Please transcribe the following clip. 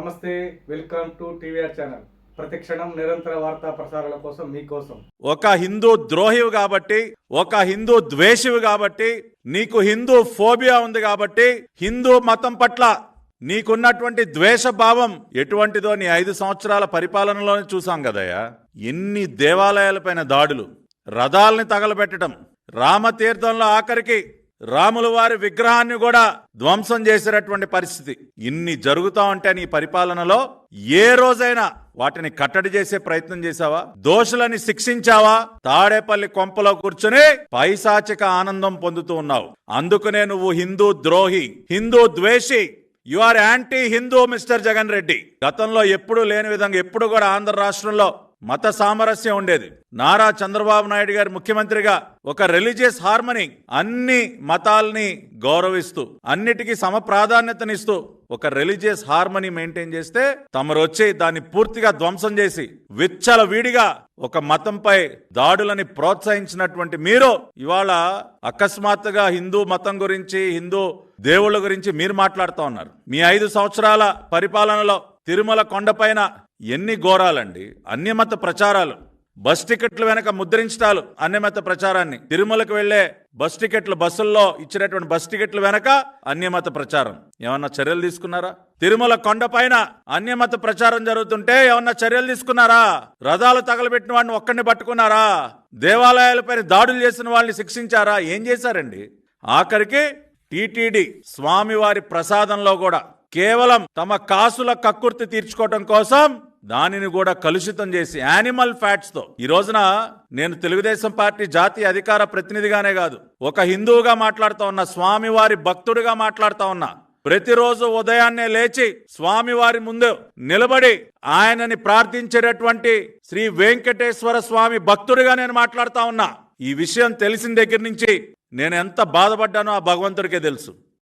నమస్తే, welcome to TVR channel. ప్రతి క్షణం నిరంతర వార్తా ప్రసారాల కోసం మీకోసం. ఒక హిందూ ద్రోహివి కాబట్టి, ఒక హిందూ ద్వేషివి కాబట్టి, నీకు హిందూ ఫోబియా ఉంది కాబట్టి, హిందూ మతం పట్ల నీకున్నటువంటి ద్వేష భావం ఎటువంటిదో నీ 5 సంవత్సరాల పరిపాలనలోనే చూసాం కదయ్యా. ఎన్ని దేవాలయాలపైన దాడులు, రథాలని తగలబెట్టడం, రామతీర్థంలో ఆఖరికి రాముల వారి విగ్రహాన్ని కూడా ధ్వంసం చేసేటటువంటి పరిస్థితి ఇన్ని జరుగుతా ఉంటే నీ పరిపాలనలో ఏ రోజైనా వాటిని కట్టడి చేసే ప్రయత్నం చేశావా? దోషులని శిక్షించావా? తాడేపల్లి కొంపలో కూర్చుని పైశాచిక ఆనందం పొందుతూ ఉన్నావు. అందుకనే నువ్వు హిందూ ద్రోహి, హిందూ ద్వేషి, you are anti Hindu mister Jagan Reddy. గతంలో ఎప్పుడూ లేని విధంగా ఎప్పుడు కూడా ఆంధ్ర రాష్ట్రంలో మత సామరస్యం ఉండేది. నారా చంద్రబాబు నాయుడు గారు ముఖ్యమంత్రిగా ఒక రిలీజియస్ హార్మనీ, అన్ని మతాల్ని గౌరవిస్తూ అన్నిటికీ సమ ప్రాధాన్యతనిస్తూ ఒక రిలీజియస్ హార్మనీ మెయింటైన్ చేస్తే తమరు వచ్చి దాన్ని పూర్తిగా ధ్వంసం చేసి విచ్చల వీడిగా ఒక మతంపై దాడులని ప్రోత్సహించినటువంటి మీరు ఇవాళ అకస్మాత్తుగా హిందూ మతం గురించి, హిందూ దేవుళ్ళ గురించి మీరు మాట్లాడుతూ ఉన్నారు. మీ 5 సంవత్సరాల పరిపాలనలో తిరుమల కొండపైన ఎన్ని ఘోరాలండి. అన్యమత ప్రచారాలు, బస్ టికెట్లు వెనక ముద్రించటాలు, అన్యమత ప్రచారాన్ని, తిరుమలకు వెళ్లే బస్ టికెట్లు, బస్సుల్లో ఇచ్చినటువంటి బస్ టికెట్లు వెనక అన్యమత ప్రచారం. ఏమన్నా చర్యలు తీసుకున్నారా? తిరుమల కొండపైన అన్యమత ప్రచారం జరుగుతుంటే ఏమన్నా చర్యలు తీసుకున్నారా? రథాలు తగలబెట్టిన వాడిని ఒక్కడిని పట్టుకున్నారా? దేవాలయాలపైన దాడులు చేసిన వాళ్ళని శిక్షించారా? ఏం చేశారండి? ఆఖరికి టీటీడీ స్వామివారి ప్రసాదంలో కూడా కేవలం తమ కాసుల కక్కుర్తి తీర్చుకోవటం కోసం దానిని కూడా కలుషితం చేసి యానిమల్ ఫ్యాట్స్ తో ఈ రోజున నేను తెలుగుదేశం పార్టీ జాతీయ అధికార ప్రతినిధిగానే కాదు, ఒక హిందువుగా మాట్లాడుతూ ఉన్నా, స్వామివారి భక్తుడిగా మాట్లాడుతూ ఉన్నా. ప్రతిరోజు ఉదయాన్నే లేచి స్వామివారి ముందు నిలబడి ఆయనని ప్రార్థించేటటువంటి శ్రీ వెంకటేశ్వర స్వామి భక్తుడిగా నేను మాట్లాడుతూ ఉన్నా. ఈ విషయం తెలిసిన దగ్గర నుంచి నేను ఎంత బాధపడ్డానో ఆ భగవంతుడికే తెలుసు.